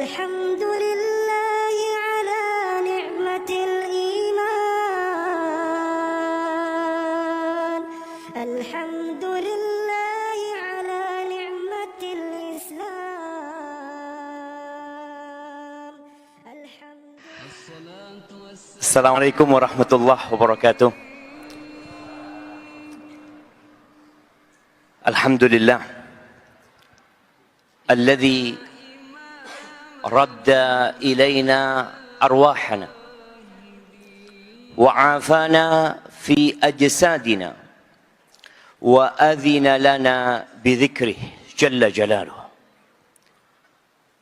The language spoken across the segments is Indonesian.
الحمد لله على نعمة الإيمان الحمد لله على نعمة الإسلام Assalamualaikum warahmatullahi wabarakatuh. Alhamdulillah alladzi radda ilaina arwahana wa afana fi ajsadina wa adhina lana bidzikrih jalla jalaluh.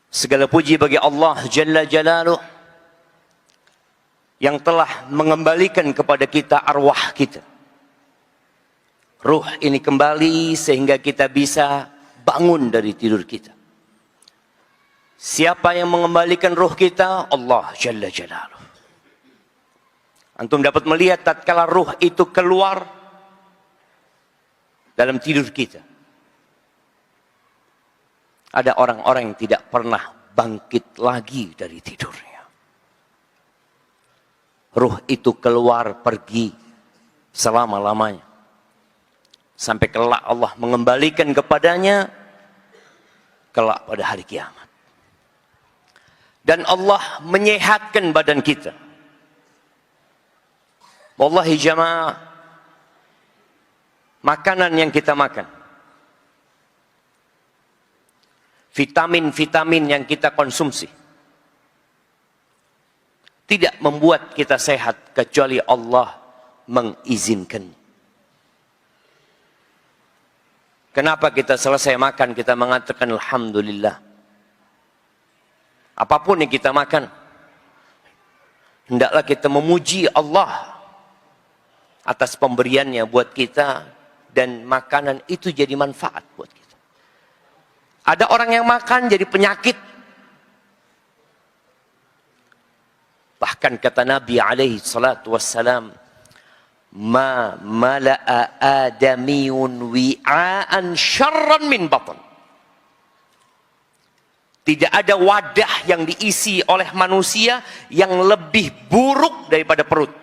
Segala puji bagi Allah jalla jalaluh yang telah mengembalikan kepada kita arwah kita. Ruh ini kembali sehingga kita bisa bangun dari tidur kita. Siapa yang mengembalikan ruh kita? Allah Jalla Jalaluh. Antum dapat melihat tatkala ruh itu keluar dalam tidur kita. Ada orang-orang yang tidak pernah bangkit lagi dari tidurnya. Ruh itu keluar pergi selama-lamanya. Sampai kelak Allah mengembalikan kepadanya kelak pada hari kiamat. Dan Allah menyehatkan badan kita. Wallahi jamaah, makanan yang kita makan, vitamin-vitamin yang kita konsumsi, tidak membuat kita sehat kecuali Allah mengizinkan. Kenapa kita selesai makan kita mengatakan alhamdulillah? Apapun yang kita makan, hendaklah kita memuji Allah atas pemberiannya buat kita dan makanan itu jadi manfaat buat kita. Ada orang yang makan jadi penyakit. Bahkan kata Nabi alaihi salatu wassalam, ma mala'a adamiyun wi'aan syarran min batan. Tidak ada wadah yang diisi oleh manusia yang lebih buruk daripada perut.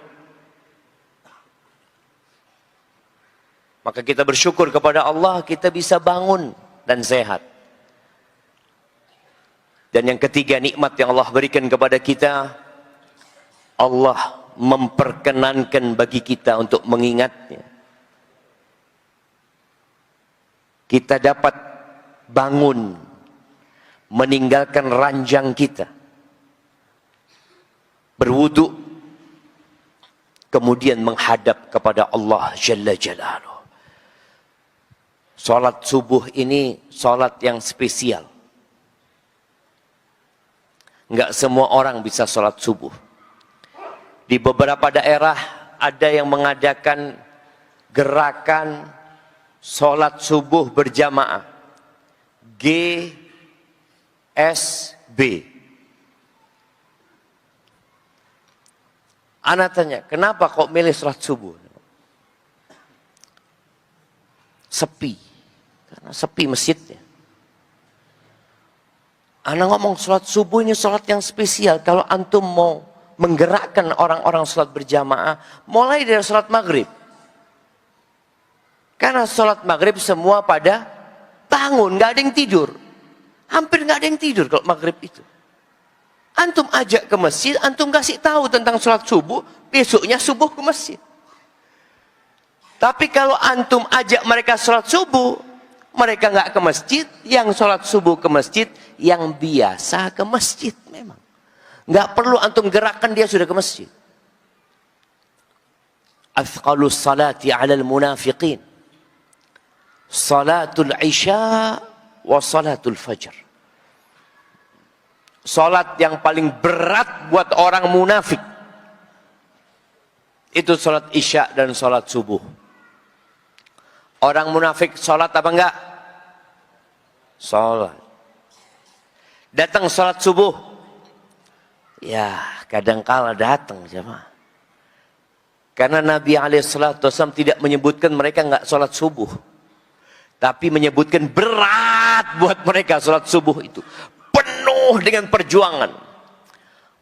Maka kita bersyukur kepada Allah kita bisa bangun dan sehat. Dan yang ketiga nikmat yang Allah berikan kepada kita, Allah memperkenankan bagi kita untuk mengingatnya. Kita dapat bangun, meninggalkan ranjang kita, berwudu, kemudian menghadap kepada Allah Jalla Jalaluh. Salat subuh ini salat yang spesial. Enggak semua orang bisa salat subuh. Di beberapa daerah ada yang mengadakan gerakan sholat subuh berjamaah. GSB. Ana tanya, kenapa kok milih sholat subuh? Sepi. Karena sepi masjidnya. Ana ngomong sholat subuh ini sholat yang spesial. Kalau antum mau menggerakkan orang-orang sholat berjamaah, mulai dari sholat maghrib. Karena sholat maghrib semua pada bangun, nggak ada yang tidur. Hampir nggak ada yang tidur kalau maghrib itu. Antum ajak ke masjid, antum kasih tahu tentang sholat subuh, besoknya subuh ke masjid. Tapi kalau antum ajak mereka sholat subuh, mereka nggak ke masjid, yang sholat subuh ke masjid, yang biasa ke masjid memang. Nggak perlu antum gerakkan dia sudah ke masjid. Athqalus salati 'alal munafiqin salatul isya wa salatul fajr. Salat yang paling berat buat orang munafik itu salat isya dan salat subuh. Orang munafik salat apa enggak? Salat. Datang salat subuh, ya, kadang kala datang jemaah. Karena Nabi SAW tidak menyebutkan mereka nggak sholat subuh. Tapi menyebutkan berat buat mereka sholat subuh itu. Penuh penuh dengan perjuangan.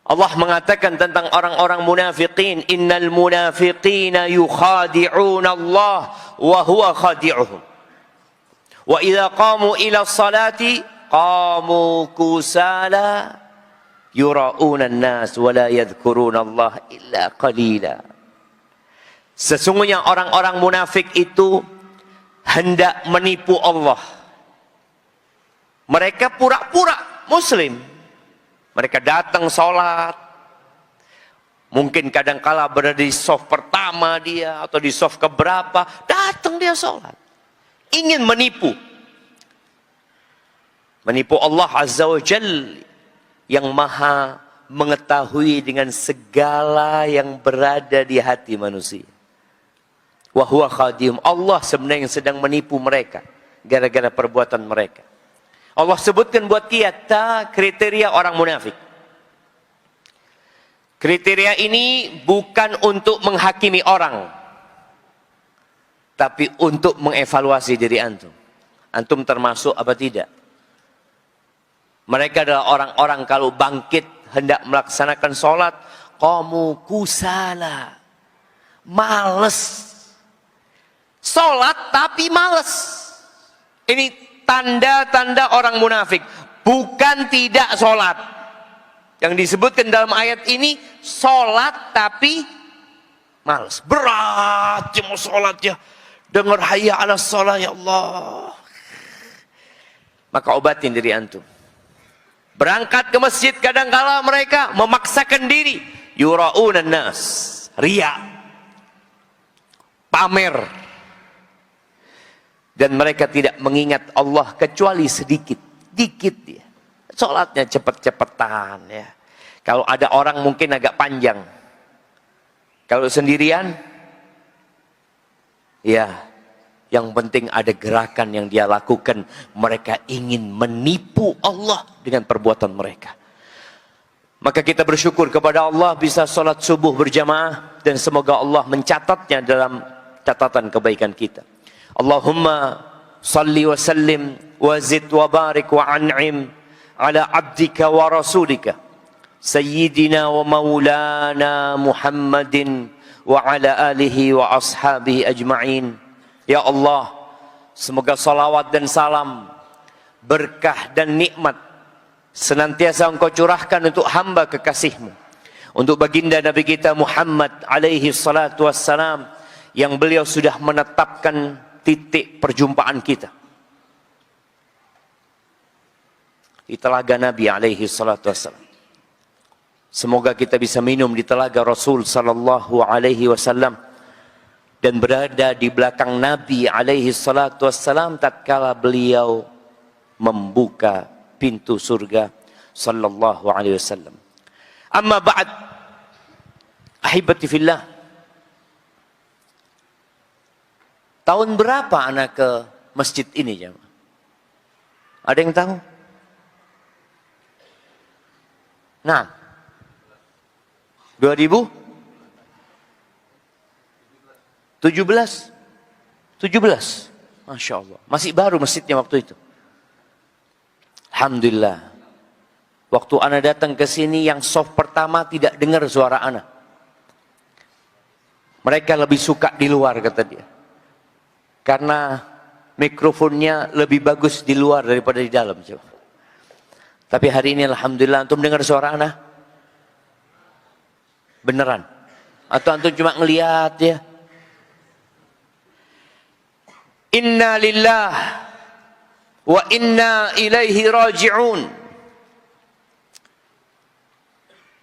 Allah mengatakan tentang orang-orang munafiqin, innal munafiqina yukhadi'una Allah wa huwa khadi'uhum. Wa idza qamu ila salati qamu kusala yura'una an-nas wa la yadhkuruna Allah illa qalila. Sesungguhnya orang-orang munafik itu hendak menipu Allah. Mereka pura-pura muslim. Mereka datang sholat. Mungkin kadangkala berada di saf pertama dia atau di saf keberapa, datang dia sholat. Ingin menipu. Menipu Allah Azza wa Jalla yang maha mengetahui dengan segala yang berada di hati manusia. Wa huwa khadihum. Allah sebenarnya yang sedang menipu mereka gara-gara perbuatan mereka. Allah sebutkan buat kita kriteria orang munafik. Kriteria ini bukan untuk menghakimi orang, tapi untuk mengevaluasi diri antum. Antum termasuk apa tidak? Mereka adalah orang-orang kalau bangkit hendak melaksanakan sholat, qamu kusala, males. Sholat tapi males. Ini tanda-tanda orang munafik. Bukan tidak sholat. Yang disebutkan dalam ayat ini, sholat tapi males. Berat ya mau sholat ya. Dengar hayya ala sholat ya Allah. Maka obatin diri antum. Berangkat ke masjid kadangkala mereka memaksakan diri. Yura'una nas. Riya. Pamer. Dan mereka tidak mengingat Allah kecuali sedikit. Dikit ya. Sholatnya cepet-cepetan ya. Kalau ada orang mungkin agak panjang. Kalau sendirian, ya. Yang penting ada gerakan yang dia lakukan. Mereka ingin menipu Allah dengan perbuatan mereka. Maka kita bersyukur kepada Allah bisa sholat subuh berjamaah. Dan semoga Allah mencatatnya dalam catatan kebaikan kita. Allahumma salli wa sallim wa zid wa barik wa an'im ala abdika wa rasulika sayyidina wa maulana Muhammadin wa ala alihi wa ashabihi ajma'in. Ya Allah, semoga salawat dan salam, berkah dan nikmat senantiasa Engkau curahkan untuk hamba kekasih-Mu, untuk baginda Nabi kita Muhammad alaihi salatu wassalam, yang beliau sudah menetapkan titik perjumpaan kita di telaga Nabi alaihi salatu wassalam. Semoga kita bisa minum di telaga Rasul sallallahu alaihi wasallam dan berada di belakang Nabi alaihi salatu wassalam tatkala beliau membuka pintu surga sallallahu alaihi wasallam. Amma ba'd, ahibati fillah. Tahun berapa anak ke masjid ini jemaah? Ada yang tahu? Nah, 17? Masya Allah. Masih baru masjidnya waktu itu. Alhamdulillah. Waktu ana datang ke sini yang soft pertama tidak dengar suara ana. Mereka lebih suka di luar kata dia. Karena mikrofonnya lebih bagus di luar daripada di dalam. Tapi hari ini alhamdulillah antum dengar suara ana? Beneran? Atau antum cuma ngelihat ya? Inna lillah wa inna ilaihi raji'un.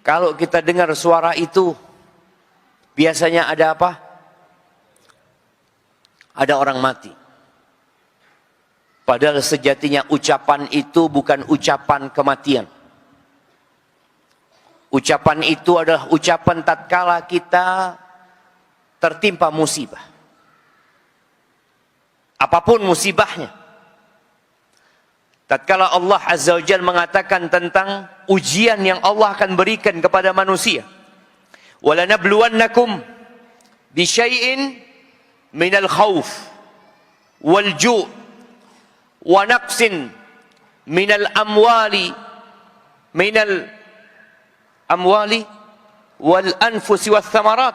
Kalau kita dengar suara itu, biasanya ada apa? Ada orang mati. Padahal sejatinya ucapan itu bukan ucapan kematian. Ucapan itu adalah ucapan tatkala kita tertimpa musibah. Apapun musibahnya. Tatkala Allah Azza wa Jalla mengatakan tentang ujian yang Allah akan berikan kepada manusia. وَلَنَبْلُوَنَّكُمْ بِشَيْءٍ مِنَ الْخَوْفِ وَالْجُوعِ وَنَقْصٍ مِنَ الْأَمْوَالِ minal amwali wal anfusi wath thamarat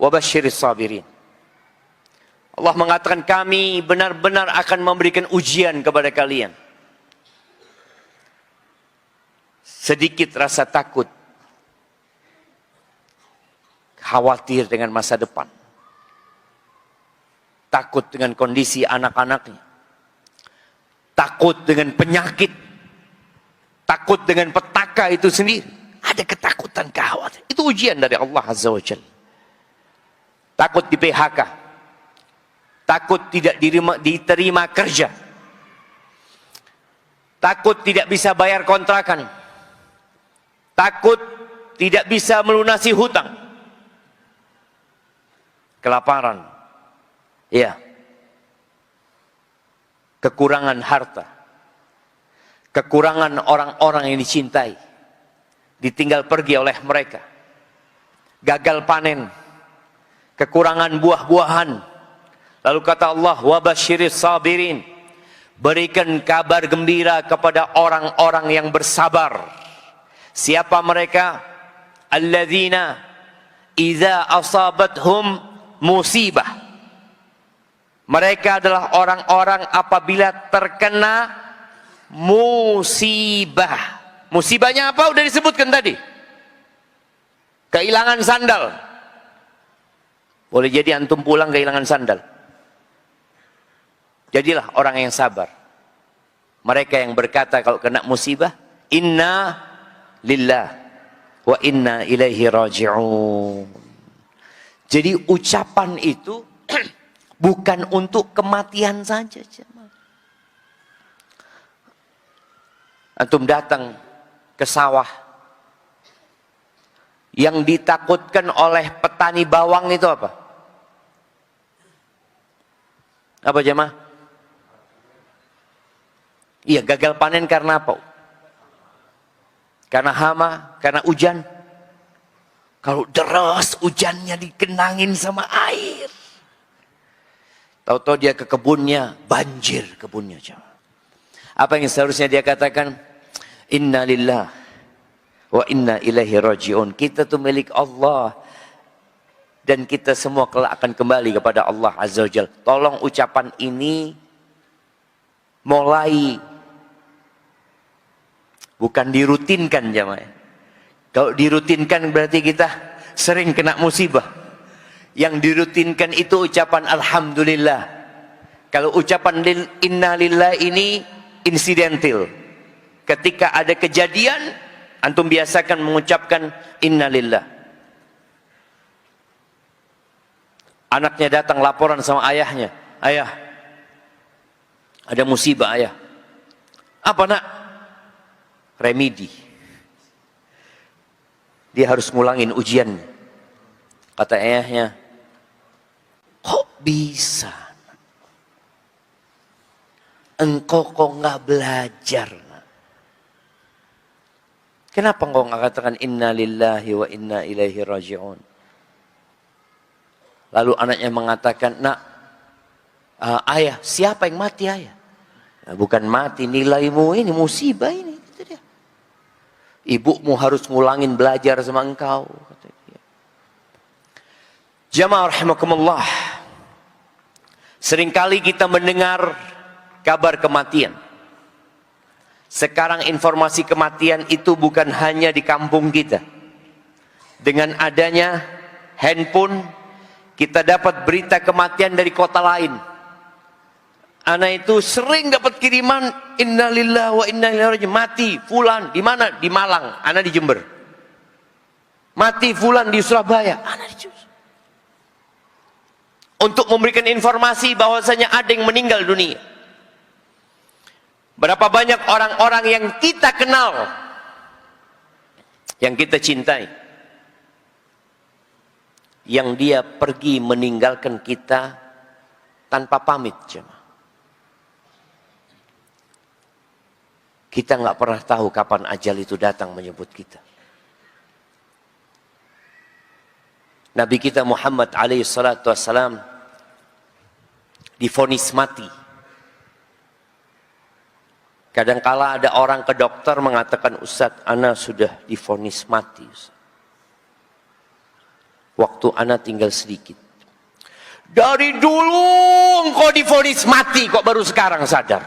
wa basyiris sabirin. Allah mengatakan kami benar-benar akan memberikan ujian kepada kalian. Sedikit rasa takut, khawatir dengan masa depan, takut dengan kondisi anak-anaknya, takut dengan penyakit, takut dengan petaka itu sendiri. Ada ketakutan, kekhawatiran. Itu ujian dari Allah Azza wa Jalla. Takut di PHK, takut tidak diterima kerja, takut tidak bisa bayar kontrakan, takut tidak bisa melunasi hutang, kelaparan, ya, kekurangan harta, kekurangan orang-orang yang dicintai, ditinggal pergi oleh mereka, gagal panen, kekurangan buah-buahan. Lalu kata Allah, wa basyiris sabirin, berikan kabar gembira kepada orang-orang yang bersabar. Siapa mereka? Alladzina idza asabathum musibah. Mereka adalah orang-orang apabila terkena musibah. Musibahnya apa? Udah disebutkan tadi. Kehilangan sandal. Boleh jadi antum pulang kehilangan sandal. Jadilah orang yang sabar. Mereka yang berkata kalau kena musibah, inna lillah wa inna ilaihi raji'un. Jadi ucapan itu bukan untuk kematian saja. Antum datang ke sawah, yang ditakutkan oleh petani bawang itu apa? Apa jemaah? Iya, gagal panen karena apa? Karena hama, karena hujan. Kalau deras hujannya dikenangin sama air, tahu-tahu dia ke kebunnya, banjir kebunnya. Apa yang seharusnya dia katakan? Inna lillah wa inna ilaihi raji'un. Kita tuh milik Allah dan kita semua kelak akan kembali kepada Allah Azza wa Jalla. Tolong ucapan ini mulai, bukan dirutinkan jamaah. Kalau dirutinkan berarti kita sering kena musibah. Yang dirutinkan itu ucapan alhamdulillah. Kalau ucapan inna lillah ini insidental. Ketika ada kejadian, antum biasakan mengucapkan inna lillah. Anaknya datang laporan sama ayahnya, ayah, ada musibah ayah. Apa nak? Remedi. Dia harus ngulangin ujian. Kata ayahnya, kok bisa? Engkau kok nggak belajar? Kenapa engkau nggak katakan inna lillahi wa inna ilaihi raji'un? Lalu anaknya mengatakan, nak, ayah, siapa yang mati ayah? Nah, bukan mati, nilaimu ini musibah ini. Kata dia. Ibumu harus ngulangin belajar sama engkau. Kata dia. Jamaah rahimakumullah. Seringkali kita mendengar kabar kematian. Sekarang informasi kematian itu bukan hanya di kampung kita. Dengan adanya handphone, kita dapat berita kematian dari kota lain. Ana itu sering dapat kiriman innalillahi wa inna ilaihi raji'un. Mati fulan di mana? Di Malang. Ana di Jember. Mati fulan di Surabaya. Ana di Jember. Untuk memberikan informasi bahwasanya ada yang meninggal dunia. Berapa banyak orang-orang yang kita kenal, yang kita cintai, yang dia pergi meninggalkan kita tanpa pamit. Kita nggak pernah tahu kapan ajal itu datang menyebut kita. Nabi kita Muhammad alaihissalam divonis mati Kadangkala ada orang ke dokter mengatakan, Ustaz, ana sudah divonis mati, Ustaz. Waktu ana tinggal sedikit. Dari dulu engkau divonis mati, kok baru sekarang sadar?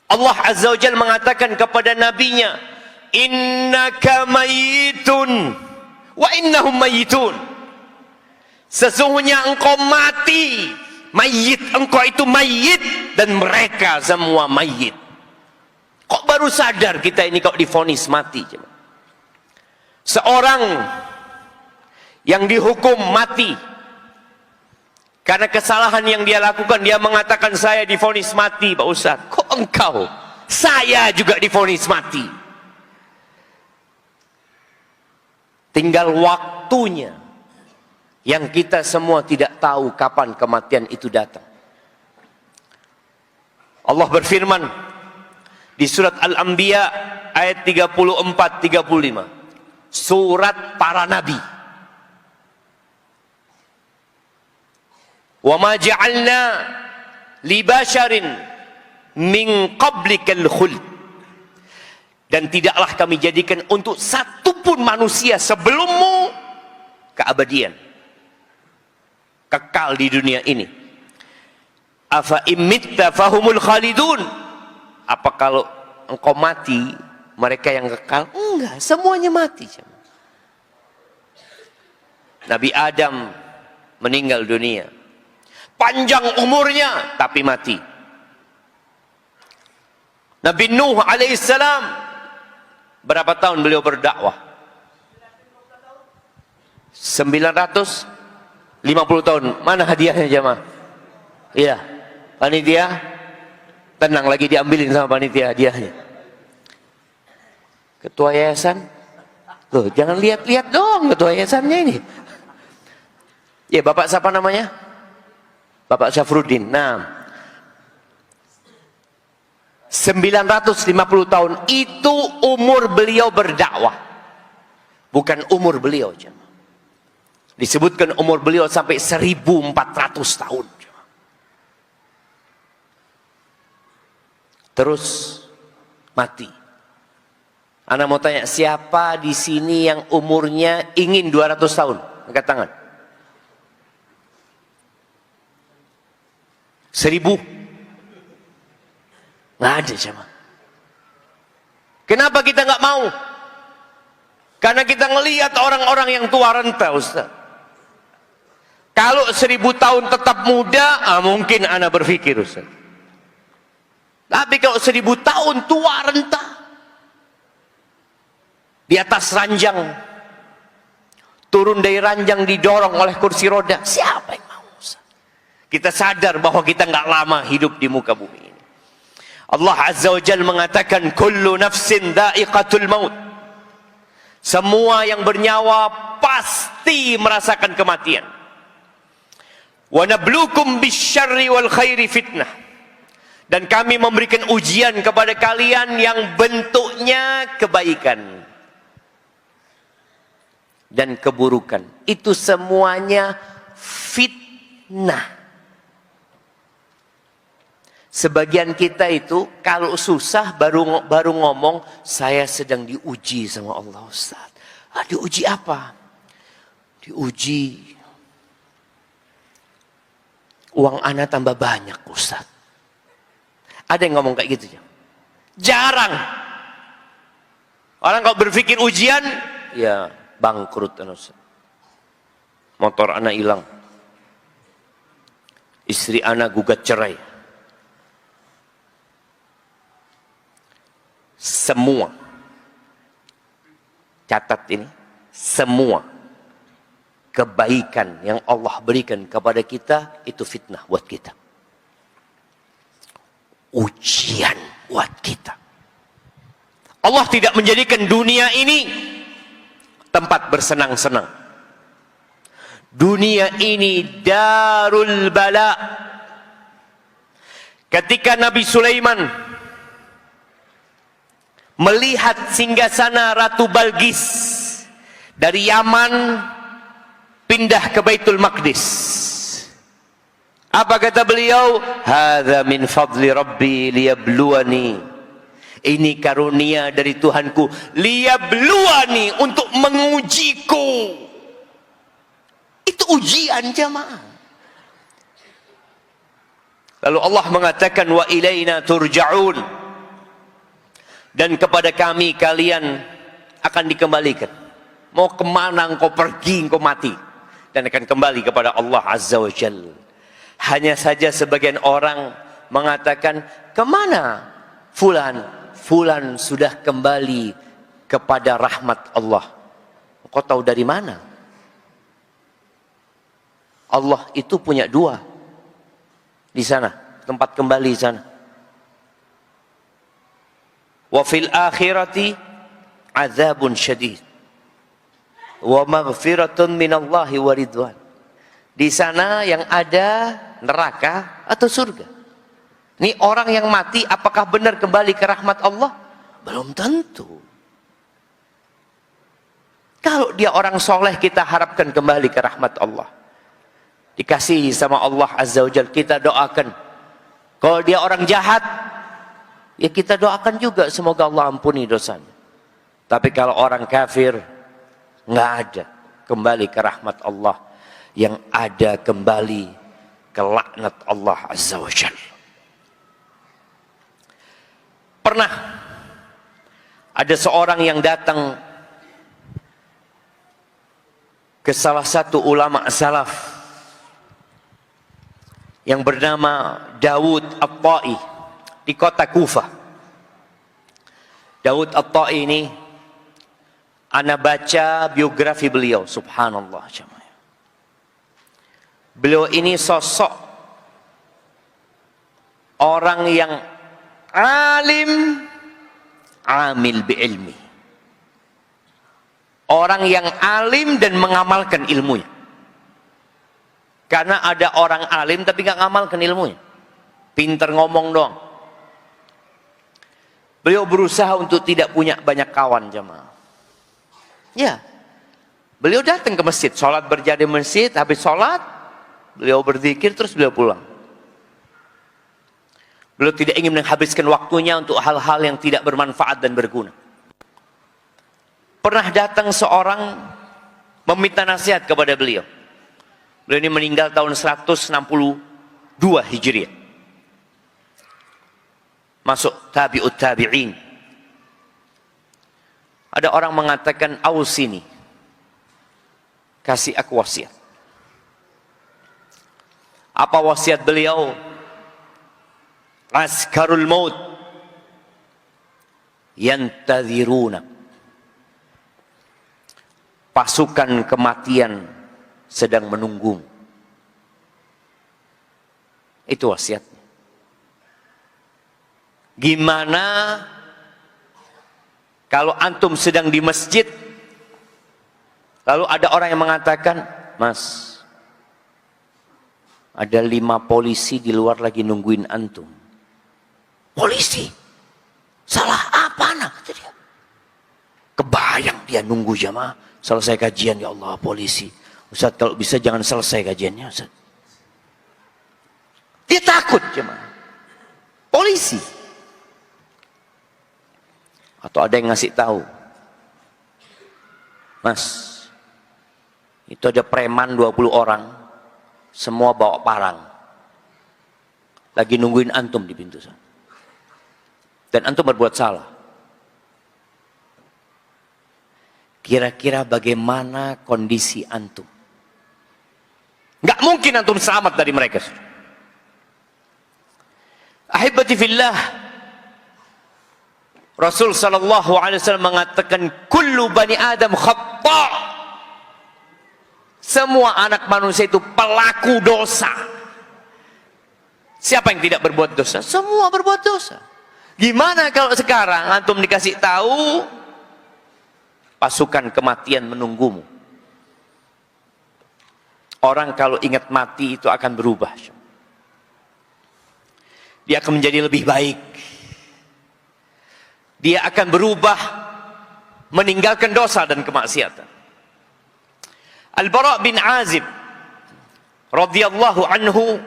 Allah Azza wa Jalla mengatakan kepada nabinya, innaka mayitun wa innahum mayitun. Sesungguhnya engkau mati, mayit, engkau itu mayit dan mereka semua mayit. Kok baru sadar kita ini kok divonis mati? Seorang yang dihukum mati karena kesalahan yang dia lakukan, dia mengatakan saya divonis mati, Pak Ustaz. Kok engkau? Saya juga divonis mati. Tinggal waktunya yang kita semua tidak tahu kapan kematian itu datang. Allah berfirman di surat Al-Anbiya ayat 34-35. Surat para nabi. Wa ma ja'alna li basharin min qablikal khuld. Dan tidaklah kami jadikan untuk satupun manusia sebelummu keabadian, kekal di dunia ini. Afa imitta fahumul khalidun. Apa kalau engkau mati, mereka yang kekal? Enggak, semuanya mati. Nabi Adam meninggal dunia, panjang umurnya tapi mati. Nabi Nuh alaihissalam, berapa tahun beliau berdakwah? 950 tahun. Mana hadiahnya jemaah? Iya, panitia tenang, lagi diambilin sama panitia hadiahnya. Ketua yayasan, loh jangan lihat-lihat dong ketua yayasannya ini. Ya, Bapak siapa namanya? Bapak Syafruddin. Nah, 950 tahun itu umur beliau berdakwah, bukan umur beliau. Disebutkan umur beliau sampai 1400 tahun. Terus mati. Ana mau tanya, siapa di sini yang umurnya ingin 200 tahun? Angkat tangan. 1000? Nggak ada sama. Kenapa kita nggak mau? Karena kita ngelihat orang-orang yang tua renta, Ustaz. Kalau 1000 tahun tetap muda, mungkin ana berpikir, Ustaz. Tapi kalau 1000 tahun tua renta, di atas ranjang, turun dari ranjang didorong oleh kursi roda, siapa yang mau? Ustaz? Kita sadar bahwa kita nggak lama hidup di muka bumi ini. Allah Azza wa Jalla mengatakan, kullu nafsin dha'iqatul maut. Semua yang bernyawa pasti merasakan kematian. Wa nabluukum bisyarri wal khairi fitnah. Dan kami memberikan ujian kepada kalian yang bentuknya kebaikan dan keburukan. Itu semuanya fitnah. Sebagian kita itu kalau susah baru ngomong, saya sedang diuji sama Allah, Ustaz. Diuji apa? Diuji uang ana tambah banyak, Ustaz. Ada yang ngomong kayak gitu? Jarang. Orang kalau berpikir ujian, ya bangkrut, Ustaz. Motor ana hilang, istri ana gugat cerai. Semua, catat ini, semua kebaikan yang Allah berikan kepada kita itu fitnah buat kita, ujian buat kita. Allah tidak menjadikan dunia ini tempat bersenang-senang. Dunia ini darul bala. Ketika Nabi Sulaiman melihat singgasana Ratu Balqis dari Yaman pindah ke Baitul Maqdis, Apa kata beliau? Hadza min fadli rabbi liyabluwani. Ini karunia dari Tuhanku, liyabluwani, untuk mengujiku. Itu ujian jamaah. Lalu Allah mengatakan, wa ilaina turja'un, dan kepada kami kalian akan dikembalikan. Mau kemana engkau pergi, engkau mati, dan akan kembali kepada Allah Azza wa Jalla. Hanya saja sebagian orang mengatakan, kemana fulan? Fulan sudah kembali kepada rahmat Allah. Kau tahu dari mana? Allah itu punya dua di sana, tempat kembali di sana. Wa fil akhirati azabun syadid wa maghfiratun minallahi wa ridwan. Di sana yang ada neraka atau surga. Ini orang yang mati apakah benar kembali ke rahmat Allah? Belum tentu. Kalau dia orang soleh, kita harapkan kembali ke rahmat Allah. Dikasihi sama Allah Azza wa Jalla, kita doakan. Kalau dia orang jahat, ya kita doakan juga semoga Allah ampuni dosanya. Tapi kalau orang kafir, nggak ada kembali ke rahmat Allah. Yang ada kembali ke laknat Allah Azza wa Jalla. Pernah ada seorang yang datang ke salah satu ulama salaf yang bernama Daud At-Ta'i di kota Kufah. Daud At-Ta'i ini, ana baca biografi beliau, subhanallah jemaah. Beliau ini sosok orang yang alim, amil bi'ilmi. Orang yang alim dan mengamalkan ilmunya. Karena ada orang alim tapi nggak ngamalkan ilmunya. Pinter ngomong doang. Beliau berusaha untuk tidak punya banyak kawan jemaah. Ya. Beliau datang ke masjid, sholat berjadi masjid, habis sholat, beliau berzikir terus beliau pulang. Beliau tidak ingin menghabiskan waktunya untuk hal-hal yang tidak bermanfaat dan berguna. Pernah datang seorang meminta nasihat kepada beliau. Beliau ini meninggal tahun 162 Hijriah. Masuk tabi'ut tabi'in. Ada orang mengatakan, ausini, kasih aku wasiat. Apa wasiat beliau? Askarul maut yantadhiruna, pasukan kematian sedang menunggu. Itu wasiatnya. Gimana kalau antum sedang di masjid, lalu ada orang yang mengatakan, Mas, ada 5 polisi di luar lagi nungguin antum. Polisi? Salah apa nak? Kata dia. Kebayang dia nunggu jamaah. Selesai kajian, ya Allah, polisi. Ustaz, kalau bisa jangan selesai kajiannya, Ustaz. Dia takut jemaah. Polisi. Atau ada yang ngasih tahu, Mas, itu ada preman 20 orang, semua bawa parang, lagi nungguin antum di pintu sana. Dan antum berbuat salah. Kira-kira bagaimana kondisi antum? Nggak mungkin antum selamat dari mereka. Ahibati fillah, Rasul sallallahu alaihi wasallam mengatakan, kullu bani Adam khata'. Semua anak manusia itu pelaku dosa. Siapa yang tidak berbuat dosa? Semua berbuat dosa. Gimana kalau sekarang antum dikasih tahu pasukan kematian menunggumu? Orang kalau ingat mati itu akan berubah. Dia akan menjadi lebih baik. Dia akan berubah, meninggalkan dosa dan kemaksiatan. Al-Bara' bin Azib radhiyallahu anhu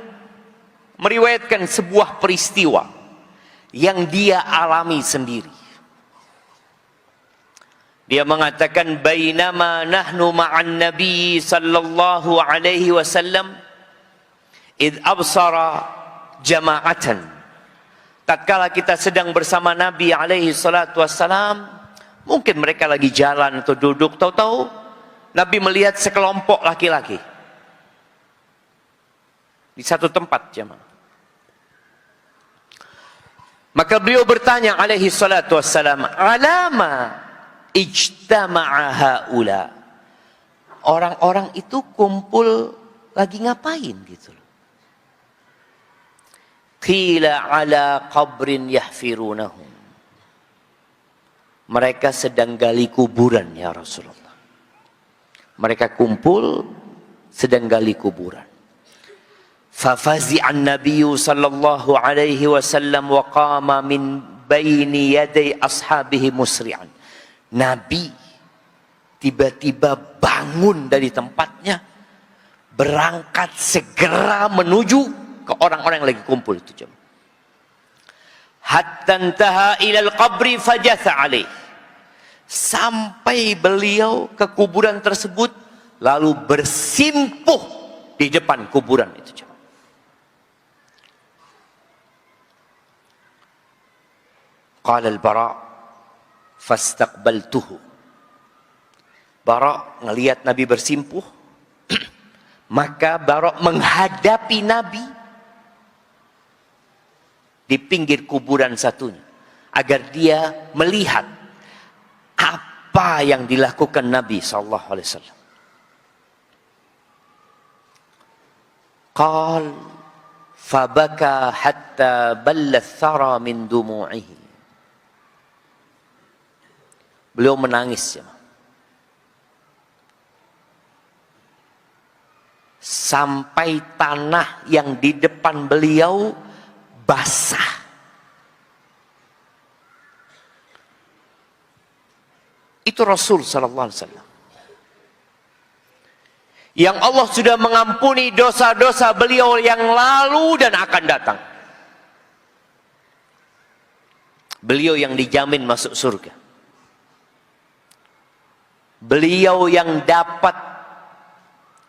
meriwayatkan sebuah peristiwa yang dia alami sendiri. Dia mengatakan, bainama nahnu ma'an nabi sallallahu alaihi wasallam id absara jama'atan. Tatkala kita sedang bersama Nabi alaihi salatu wassalam, mungkin mereka lagi jalan atau duduk, tahu-tahu Nabi melihat sekelompok laki-laki di satu tempat, jemaah. Maka beliau bertanya alaihi salatu wassalam, alama ijtama'a haula. Orang-orang itu kumpul lagi ngapain gitu loh. Qila ala qabrin yahfirunahum. Mereka sedang gali kuburan ya Rasulullah. Mereka kumpul sedang gali kuburan. Fafazi'an nabiyyu sallallahu alaihi wasallam wa qama min baini yaday ashabihi musri'an. Nabi tiba-tiba bangun dari tempatnya, berangkat segera menuju ke orang-orang yang lagi kumpul itu. Hatta intaha ilal qabri fajatha alaih. Sampai beliau ke kuburan tersebut, lalu bersimpuh di depan kuburan itu. Qala al-Bara' fastaqbaltuhu. Bara' ngelihat Nabi bersimpuh, maka Bara' menghadapi Nabi di pinggir kuburan satunya agar dia melihat apa yang dilakukan Nabi sallallahu alaihi wasallam. Qal fabaka hatta balla thara min dumu'ihi. Beliau menangis ya. Sampai tanah yang di depan beliau basah. Itu Rasul sallallahu alaihi wasallam. Yang Allah sudah mengampuni dosa-dosa beliau yang lalu dan akan datang. Beliau yang dijamin masuk surga. Beliau yang dapat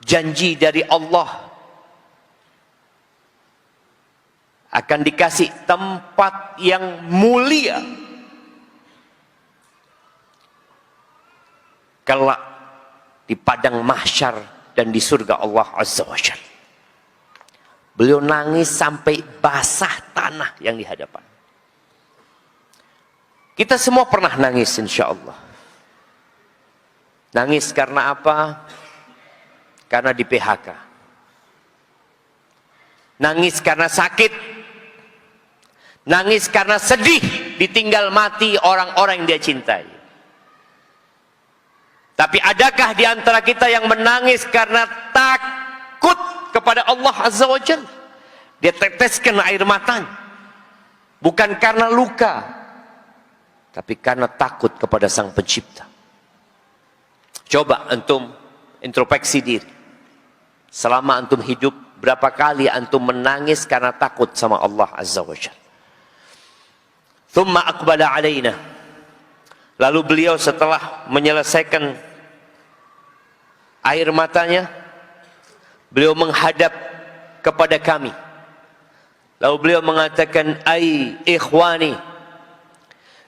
janji dari Allah akan dikasih tempat yang mulia kelak di padang mahsyar dan di surga Allah Azza wa Jalla. Beliau nangis sampai basah tanah yang di hadapan. Kita semua pernah nangis insyaallah. Nangis karena apa? Karena di PHK. Nangis karena sakit. Nangis karena sedih ditinggal mati orang-orang yang dia cintai. Tapi adakah di antara kita yang menangis karena takut kepada Allah Azza wa Jalla? Dia teteskan air matanya. Bukan karena luka, tapi karena takut kepada Sang Pencipta. Coba antum introspeksi diri. Selama antum hidup, berapa kali antum menangis karena takut sama Allah Azza wa Jalla? Thumma aqbala alaina. Lalu beliau setelah menyelesaikan air matanya, beliau menghadap kepada kami. Lalu beliau mengatakan, ai ikhwani,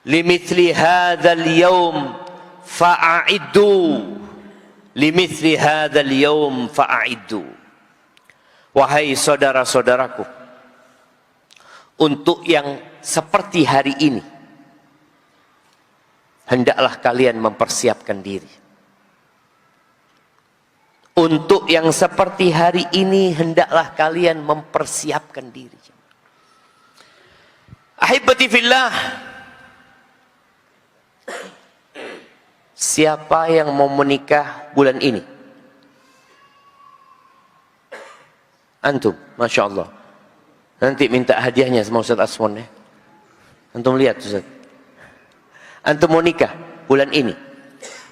limithli hadzal yaum fa'a'iddu, limithli hadzal yaum fa'a'iddu. Wahai saudara-saudaraku, untuk yang seperti hari ini hendaklah kalian mempersiapkan diri. Untuk yang seperti hari ini hendaklah kalian mempersiapkan diri. Ahibati fillah, siapa yang mau menikah bulan ini? Antum, Masya Allah. Nanti minta hadiahnya sama Ustaz Aswan ya. Antum lihat Ustaz. Antum mau nikah bulan ini.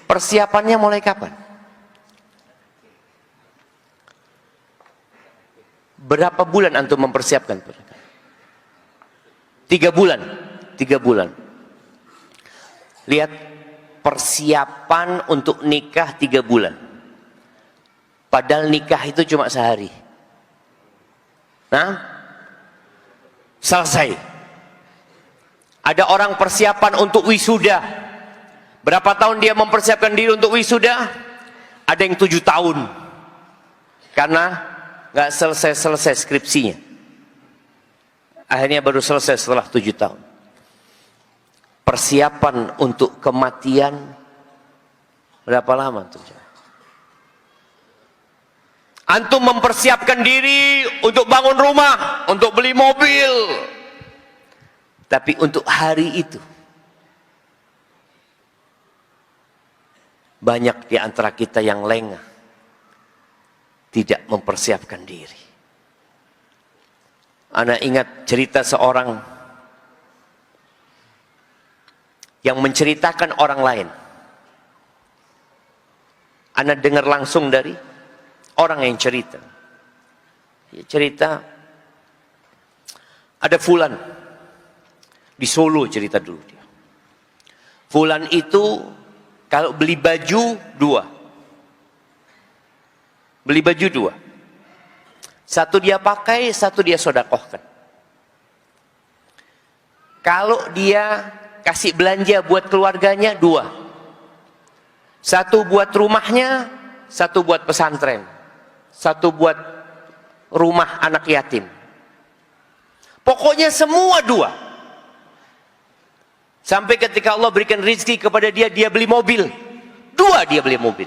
Persiapannya mulai kapan? Berapa bulan antum mempersiapkan? 3 bulan. 3 bulan. Lihat, persiapan untuk nikah 3 bulan. Padahal nikah itu cuma sehari. Nah, selesai. Ada orang persiapan untuk wisuda. Berapa tahun dia mempersiapkan diri untuk wisuda? Ada yang 7 tahun. Karena nggak selesai-selesai skripsinya. Akhirnya baru selesai setelah 7 tahun. Persiapan untuk kematian berapa lama tuh? Antum mempersiapkan diri untuk bangun rumah, untuk beli mobil. Tapi untuk hari itu, banyak di antara kita yang lengah, tidak mempersiapkan diri. Ana ingat cerita seorang yang menceritakan orang lain. Ana dengar langsung dari orang yang cerita. Dia cerita, ada Fulan di Solo, cerita dulu dia. Fulan itu kalau beli baju 2. Beli baju 2. Satu dia pakai, satu dia sedekahkan. Kalau dia kasih belanja buat keluarganya 2. Satu buat rumahnya, satu buat pesantren. Satu buat rumah anak yatim. Pokoknya semua 2. Sampai ketika Allah berikan rezeki kepada dia, dia beli mobil. 2 dia beli mobil.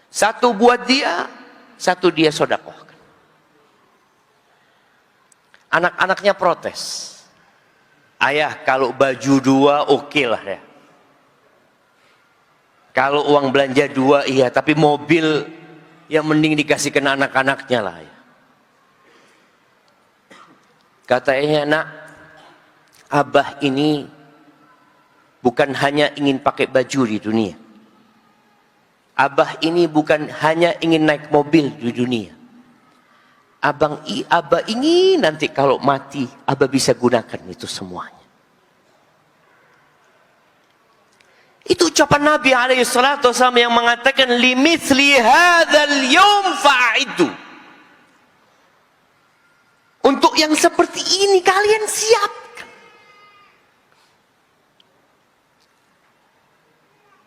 Satu buat dia, satu dia sedekahkan. Anak-anaknya protes. Ayah, kalau baju 2 oke lah ya. Kalau uang belanja 2 iya, tapi mobil yang mending dikasihkan anak-anaknya lah ya. Katanya, nak, abah ini bukan hanya ingin pakai baju di dunia. Abah ini bukan hanya ingin naik mobil di dunia. Abah ingin nanti kalau mati, abah bisa gunakan itu semuanya. Itu ucapan Nabi SAW yang mengatakan limithli hadzal yaum fa'idu. Untuk yang seperti ini kalian siapkan.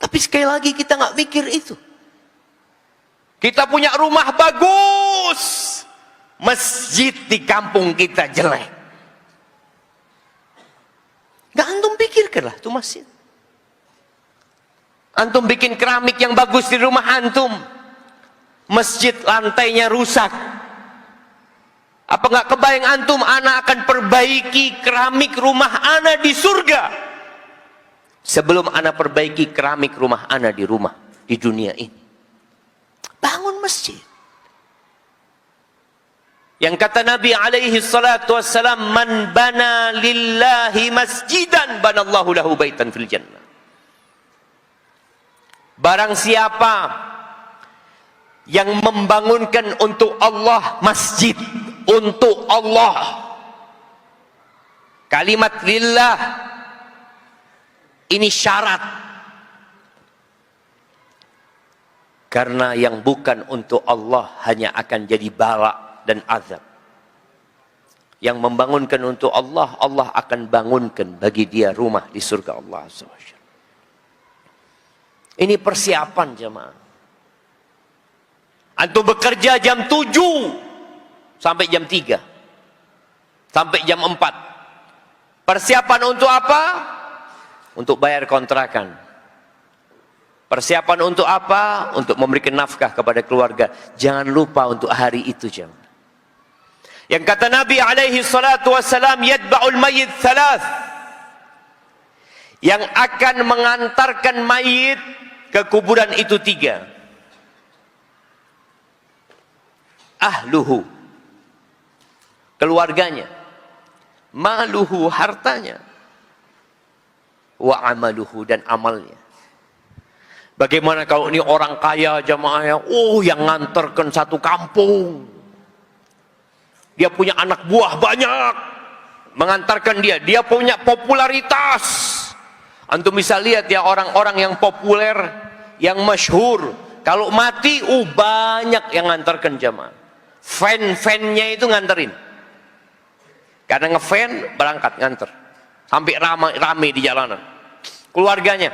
Tapi sekali lagi kita nggak mikir itu. Kita punya rumah bagus, masjid di kampung kita jelek. Nggak antum pikirkanlah itu masjid. Antum bikin keramik yang bagus di rumah antum, masjid lantainya rusak. Apa nggak kebayang antum, ana akan perbaiki keramik rumah ana di surga sebelum ana perbaiki keramik rumah ana di rumah di dunia ini. Bangun masjid. Yang kata Nabi alaihi salatu wassalam, man bana lillahi masjidan banallahu lahu baitan fil jannah. Barang siapa yang membangunkan untuk Allah masjid, untuk Allah, kalimat lillah ini syarat, karena yang bukan untuk Allah hanya akan jadi bala dan azab. Yang membangunkan untuk Allah, Allah akan bangunkan bagi dia rumah di surga Allah SWT. Ini persiapan jemaah. Antum bekerja jam 7 sampai jam 3. Sampai jam 4. Persiapan untuk apa? Untuk bayar kontrakan. Persiapan untuk apa? Untuk memberikan nafkah kepada keluarga. Jangan lupa untuk hari itu jemaah. Yang kata Nabi alaihi salatu wassalam, yadba'ul mayyit thalath. Yang akan mengantarkan mayit ke kuburan itu 3. Ahluhu, keluarganya. Maluhu, hartanya. Wa amaluhu, dan amalnya. Bagaimana kalau ini orang kaya jamaah, yang ngantarkan satu kampung. Dia punya anak buah banyak, mengantarkan dia. Dia punya popularitas. Antum bisa lihat ya orang-orang yang populer, yang masyhur, kalau mati, banyak yang ngantarkan jamaah. Fan-fannya itu nganterin. Karena ngefan, berangkat nganter. Sampai ramai di jalanan. Keluarganya.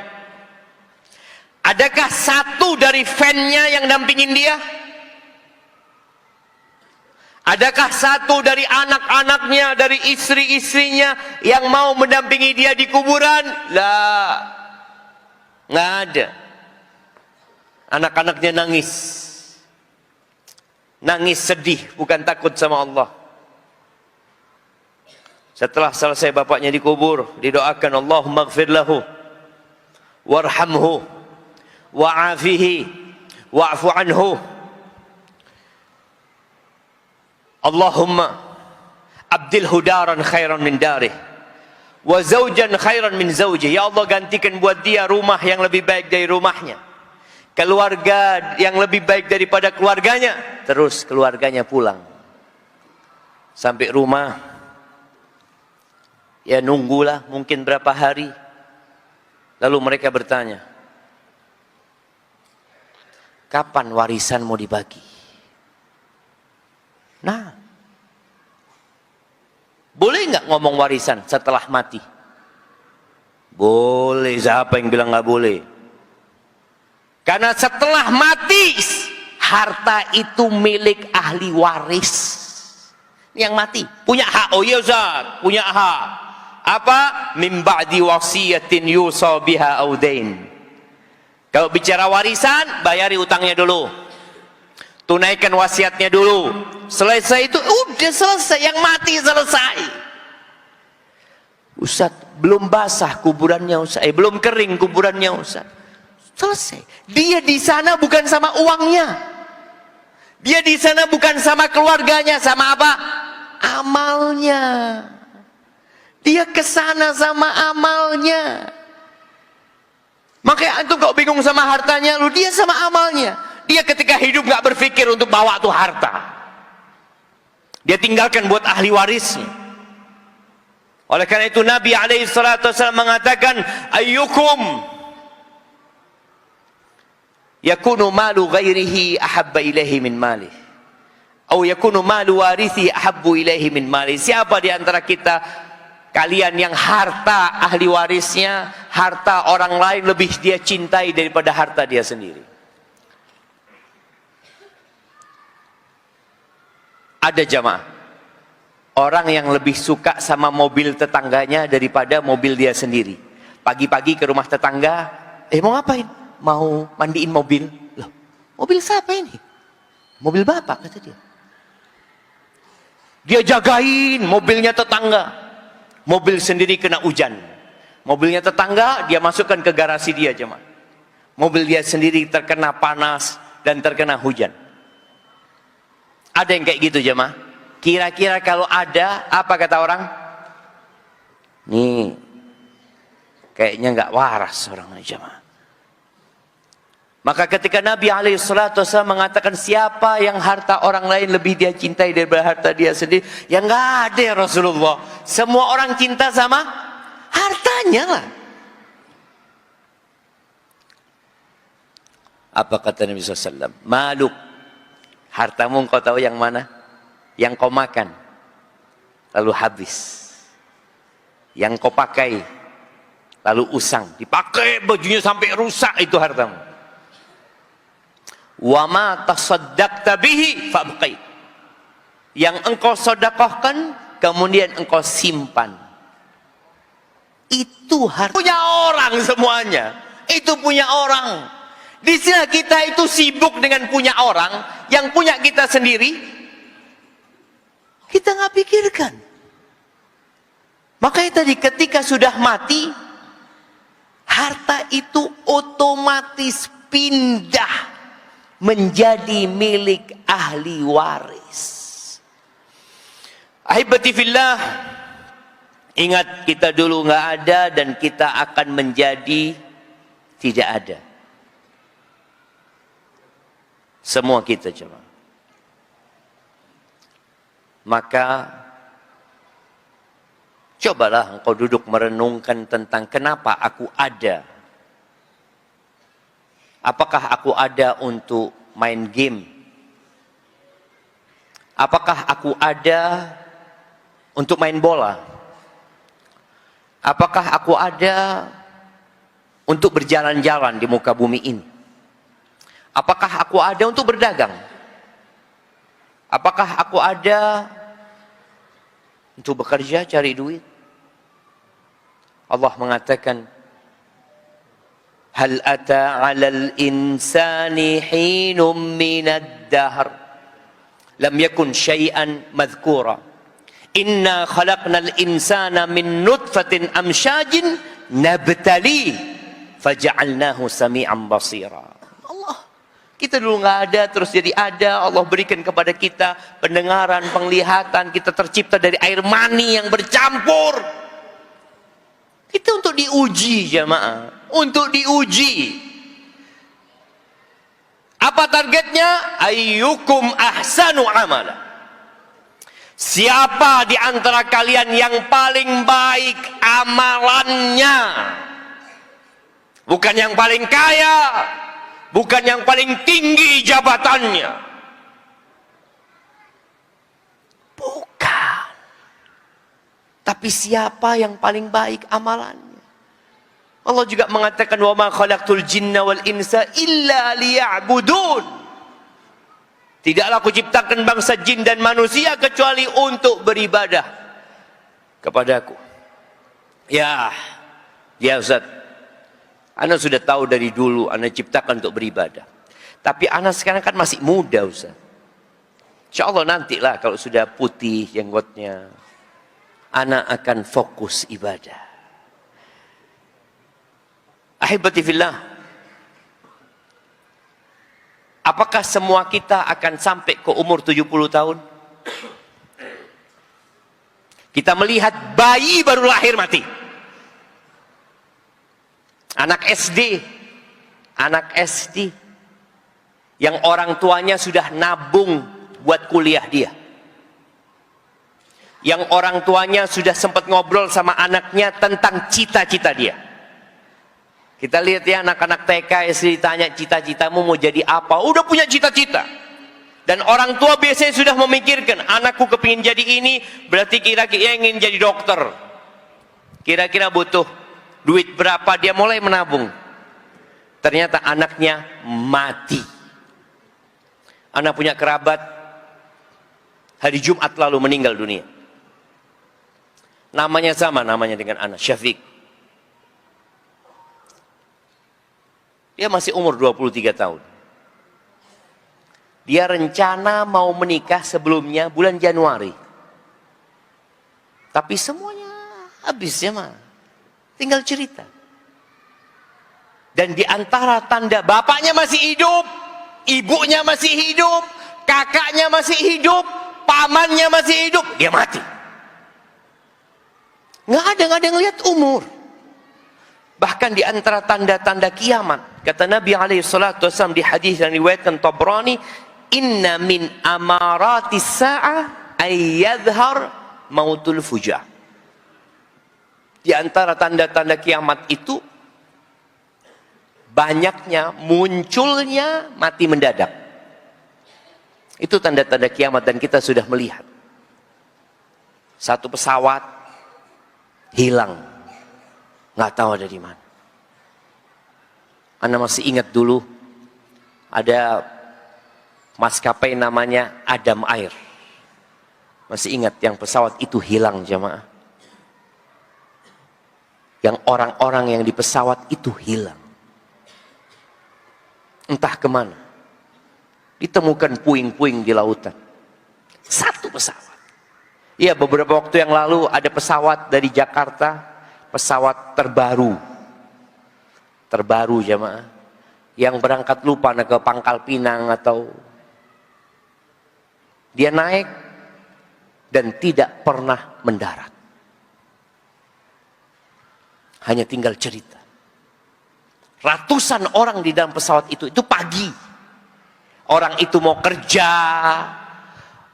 Adakah satu dari fannya yang dampingin dia? Adakah satu dari anak-anaknya, dari istri-istrinya yang mau mendampingi dia di kuburan? Lah, nggak ada. Anak-anaknya nangis. Nangis sedih, bukan takut sama Allah. Setelah selesai bapaknya dikubur, didoakan Allahumma ighfir lahu warhamhu wa'afihi wa'fu anhu. Allahumma abdilhu daran khairan min darih wa zawjan khairan min zawjih. Ya Allah, gantikan buat dia rumah yang lebih baik dari rumahnya, keluarga yang lebih baik daripada keluarganya. Terus keluarganya pulang sampai rumah, ya nunggulah mungkin berapa hari. Lalu mereka bertanya, kapan warisan mau dibagi? Nah, boleh nggak ngomong warisan setelah mati? Boleh. Siapa yang bilang nggak boleh? Karena setelah mati, harta itu milik ahli waris. Yang mati punya hak. Oh iya Ustaz, punya hak. Apa? Min ba'di wasiyatin yusa biha audain. Kalau bicara warisan, bayari utangnya dulu, tunaikan wasiatnya dulu. Selesai itu udah selesai, yang mati selesai. Ustaz, belum basah kuburannya Ustaz, belum kering kuburannya Ustaz. Selesai. Dia di sana bukan sama uangnya. Dia di sana bukan sama keluarganya, sama apa? Amalnya. Dia ke sana sama amalnya. Makanya antum kok bingung sama hartanya, lu dia sama amalnya. Dia ketika hidup nggak berpikir untuk bawa tuh harta. Dia tinggalkan buat ahli warisnya. Oleh karena itu Nabi SAW mengatakan, ayyukum yakunu malu ghairihi ahabba ilaihi min malih, atau yakunu malu warithi ahabbu ilaihi min malih. Siapa di antara kita kalian yang harta ahli warisnya, harta orang lain lebih dia cintai daripada harta dia sendiri? Ada jamaah orang yang lebih suka sama mobil tetangganya daripada mobil dia sendiri. Pagi-pagi ke rumah tetangga, mau ngapain? Mau mandiin mobil. Loh, mobil siapa ini? Mobil bapak, kata dia. Dia jagain mobilnya tetangga. Mobil sendiri kena hujan. Mobilnya tetangga dia masukkan ke garasi dia, jemaah. Mobil dia sendiri terkena panas dan terkena hujan. Ada yang kayak gitu, jemaah? Kira-kira kalau ada, apa kata orang? Nih, kayaknya nggak waras orangnya, jemaah. Maka ketika Nabi SAW mengatakan siapa yang harta orang lain lebih dia cintai daripada harta dia sendiri, ya nggak ada ya Rasulullah. Semua orang cinta sama hartanya lah. Apa kata Nabi SAW? Maluk, hartamu engkau tahu yang mana? Yang kau makan lalu habis, yang kau pakai lalu usang, dipakai bajunya sampai rusak, itu hartamu. Wa ma tasaddaqta bihi fabqi, yang engkau sedekahkan kemudian engkau simpan, itu harta punya orang semuanya. Itu punya orang. Di sini kita itu sibuk dengan punya orang, yang punya kita sendiri kita nggak pikirkan. Makanya tadi ketika sudah mati, harta itu otomatis pindah menjadi milik ahli waris. Ahibati fillah, ingat kita dulu nggak ada dan kita akan menjadi tidak ada. Semua kita coba. maka cobalah engkau duduk merenungkan tentang kenapa aku ada. Apakah aku ada untuk main game? Apakah aku ada untuk main bola? Apakah aku ada untuk berjalan-jalan di muka bumi ini? Apakah aku ada untuk berdagang? Apakah aku ada untuk bekerja, cari duit? Allah mengatakan, Hal ata 'alal insani hinum minad dahr lam yakun syai'an madhkura. Inna khalaqnal insana min nutfatin amsyajin nabtali faja'alnahu sami'an basira. Allah, kita dulu nggak ada, terus jadi ada. Allah berikan kepada kita pendengaran, penglihatan. Kita tercipta dari air mani yang bercampur. Itu untuk diuji, jamaah. Untuk diuji. Apa targetnya? Ayyukum ahsanu amala. Siapa di antara kalian yang paling baik amalannya? Bukan yang paling kaya, bukan yang paling tinggi jabatannya. Bukan. Tapi siapa yang paling baik amalannya? Allah juga mengatakan, wa ma khalaqtul jinna wal insa illa liya'budun. Tidaklah aku ciptakan bangsa jin dan manusia kecuali untuk beribadah kepadaku. Ya Ustaz, Anda sudah tahu dari dulu Anda ciptakan untuk beribadah. Tapi Anda sekarang kan masih muda, Ustaz. Insya Allah nantilah kalau sudah putih jenggotnya, Anda akan fokus ibadah. Ahibati fillah, apakah semua kita akan sampai ke umur 70 tahun? Kita melihat bayi baru lahir mati. Anak SD yang orang tuanya sudah nabung buat kuliah dia. Yang orang tuanya sudah sempat ngobrol sama anaknya tentang cita-cita dia. Kita lihat ya, anak-anak TK SD ditanya, cita-citamu mau jadi apa? Udah punya cita-cita. Dan orang tua biasanya sudah memikirkan, anakku kepingin jadi ini, berarti kira-kira ingin jadi dokter. Kira-kira butuh duit berapa, dia mulai menabung. Ternyata anaknya mati. Anak punya kerabat, hari Jumat lalu meninggal dunia. Namanya sama, namanya dengan anak, Syafiq. Dia masih umur 23 tahun. Dia rencana mau menikah sebelumnya bulan Januari. Tapi semuanya habis ya mah. Tinggal cerita. Dan di antara tanda bapaknya masih hidup, ibunya masih hidup, kakaknya masih hidup, pamannya masih hidup, dia mati. Nggak ada yang lihat umur. Bahkan di antara tanda-tanda kiamat, kata Nabi SAW di hadis yang riwayatkan Tabrani, inna min amaratis sa'ah ayyadhar mautul fujah. Di antara tanda-tanda kiamat itu, banyaknya munculnya mati mendadak. Itu tanda-tanda kiamat dan kita sudah melihat. Satu pesawat hilang. Nggak tahu ada di mana. Anda masih ingat dulu ada maskapai namanya Adam Air. Masih ingat yang pesawat itu hilang jamaah. Yang orang-orang yang di pesawat itu hilang. Entah kemana. Ditemukan puing-puing di lautan. Satu pesawat. Ya, beberapa waktu yang lalu ada pesawat dari Jakarta. Pesawat terbaru jamaah, yang berangkat lupa ke Pangkal Pinang atau dia naik dan tidak pernah mendarat, hanya tinggal cerita. Ratusan orang di dalam pesawat itu pagi, orang itu mau kerja,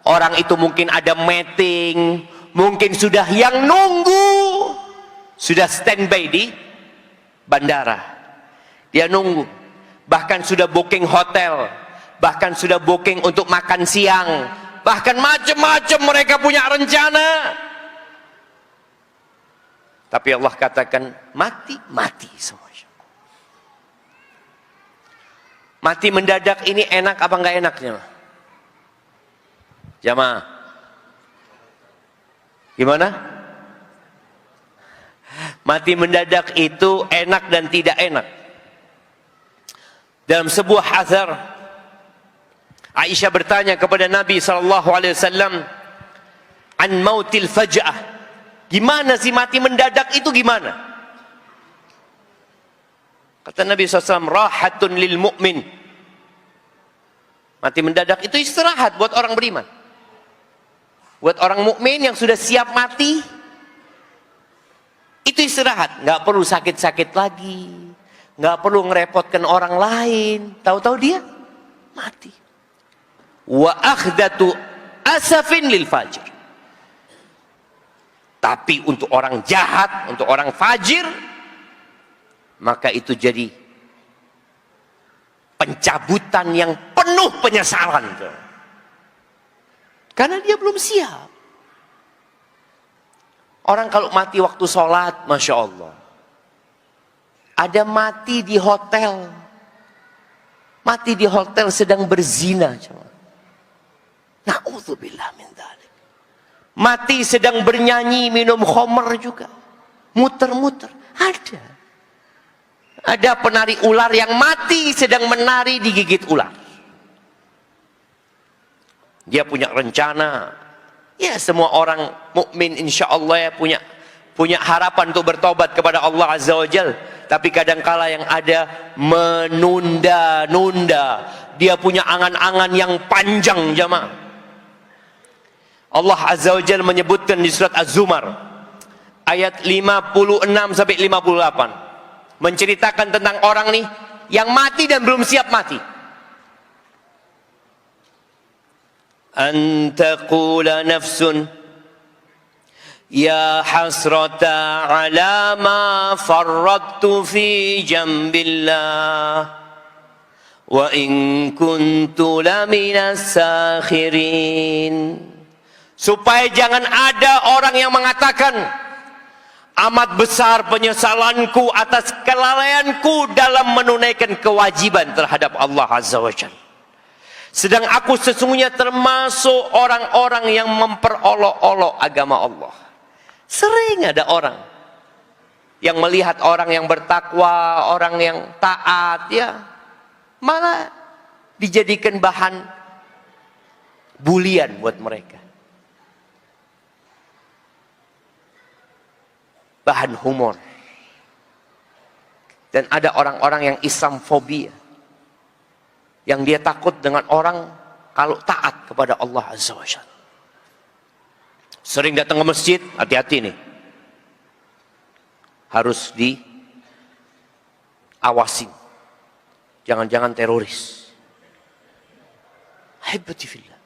Orang itu mungkin ada meeting, mungkin sudah yang nunggu, sudah standby di bandara. Dia nunggu, bahkan sudah booking hotel, bahkan sudah booking untuk makan siang, bahkan macam-macam mereka punya rencana. Tapi Allah katakan mati semua. Mati mendadak ini enak apa enggak enaknya? Jamaah, gimana? Mati mendadak itu enak dan tidak enak. Dalam sebuah athar, Aisyah bertanya kepada Nabi SAW, an mautil faj'ah. Gimana sih mati mendadak itu gimana? Kata Nabi SAW, rahatun lil mu'min. Mati mendadak itu istirahat buat orang beriman. Buat orang mukmin yang sudah siap mati, itu istirahat. Nggak perlu sakit-sakit lagi, nggak perlu ngerepotkan orang lain. Tahu-tahu dia mati. Wa akhdatu asafin lil fajir. Tapi untuk orang jahat, untuk orang fajir, maka itu jadi pencabutan yang penuh penyesalan. Karena dia belum siap. Orang kalau mati waktu sholat, Masya Allah. Ada mati di hotel. Mati di hotel sedang berzina. Na'udzubillah min dzalik. Mati sedang bernyanyi, minum khamr juga. Muter-muter. Ada penari ular yang mati sedang menari digigit ular. Dia punya rencana. Ya, semua orang mukmin insya Allah ya punya harapan untuk bertobat kepada Allah Azza wa Jal. Tapi kadangkala yang ada menunda-nunda. Dia punya angan-angan yang panjang, jamaah. Allah Azza wa Jal menyebutkan di surat Az-Zumar ayat 56 sampai 58, menceritakan tentang orang nih yang mati dan belum siap mati. An taqula nafsun ya hasrata ala ma farrattu fi jambillah wa in kuntu laminas sakhirin. Supaya jangan ada orang yang mengatakan, amat besar penyesalanku atas kelalaianku dalam menunaikan kewajiban terhadap Allah Azza wa Jalla. Sedang aku sesungguhnya termasuk orang-orang yang memperolok-olok agama Allah. Sering ada orang yang melihat orang yang bertakwa, orang yang taat, ya malah dijadikan bahan bulian buat mereka. Bahan humor. Dan ada orang-orang yang Islamfobia, yang dia takut dengan orang kalau taat kepada Allah Azza wa Jalla. Sering datang ke masjid, hati-hati nih. Harus diawasin. Jangan-jangan teroris. Haibatifillah.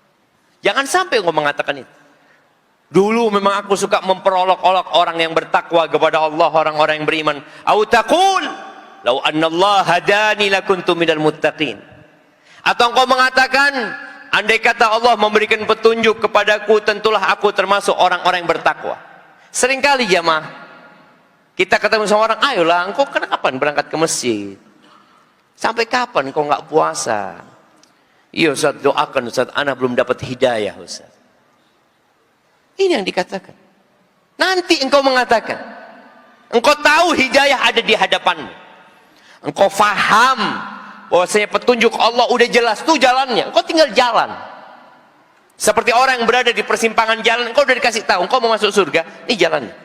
Jangan sampai engkau mengatakan itu. Dulu memang aku suka memperolok-olok orang yang bertakwa kepada Allah, orang-orang yang beriman. Au taqul, "Lau annallaha hadani lakuntu minal muttaqin." Atau engkau mengatakan, andai kata Allah memberikan petunjuk kepadaku, tentulah aku termasuk orang-orang yang bertakwa. Seringkali jamaah, kita ketemu sama orang, ayolah, engkau kapan berangkat ke masjid? Sampai kapan engkau nggak puasa? Iya Ustaz, doakan Ustaz, ana belum dapat hidayah Ustaz. Ini yang dikatakan. Nanti engkau mengatakan, engkau tahu hidayah ada di hadapanmu. Engkau faham bahwasanya petunjuk Allah udah jelas tuh jalannya, engkau tinggal jalan. Seperti orang yang berada di persimpangan jalan, engkau udah dikasih tahu, engkau mau masuk surga, ini jalannya.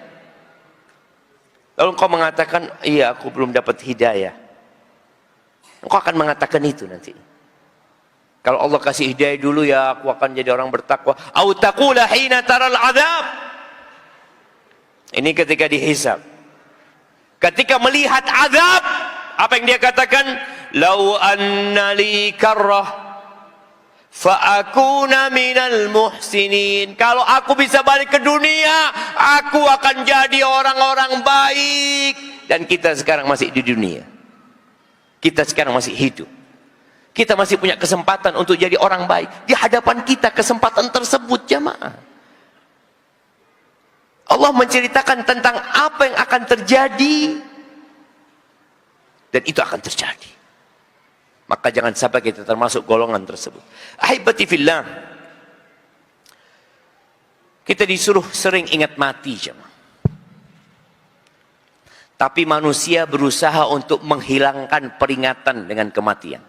Lalu engkau mengatakan, iya aku belum dapat hidayah. Engkau akan mengatakan itu nanti. Kalau Allah kasih hidayah dulu ya aku akan jadi orang bertakwa. Au taqula hina taral adzab. Ini ketika dihisab. Ketika melihat azab, apa yang dia katakan? Lau anna li karrah Fa'akuna minal muhsinin. Kalau aku bisa balik ke dunia, aku akan jadi orang-orang baik. Dan kita sekarang masih di dunia. Kita sekarang masih hidup. Kita masih punya kesempatan untuk jadi orang baik. Di hadapan kita kesempatan tersebut, jamaah. Allah menceritakan tentang apa yang akan terjadi. Dan itu akan terjadi. Maka jangan sampai kita termasuk golongan tersebut. Ahibati fillah. Kita disuruh sering ingat mati, jemaah. Tapi manusia berusaha untuk menghilangkan peringatan dengan kematian.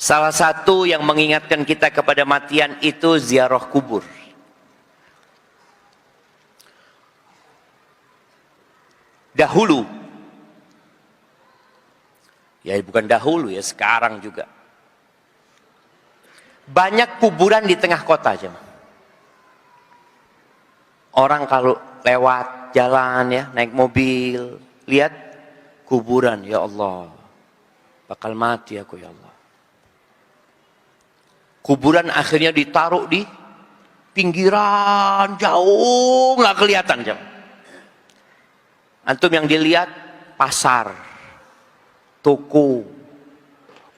Salah satu yang mengingatkan kita kepada matian itu ziarah kubur. Dahulu, ya bukan dahulu ya, sekarang juga. Banyak kuburan di tengah kota aja. Orang kalau lewat jalan ya, naik mobil, lihat kuburan, ya Allah, bakal mati aku ya Allah. Kuburan akhirnya ditaruh di pinggiran, jauh nggak kelihatan jam. Antum yang dilihat pasar, toko,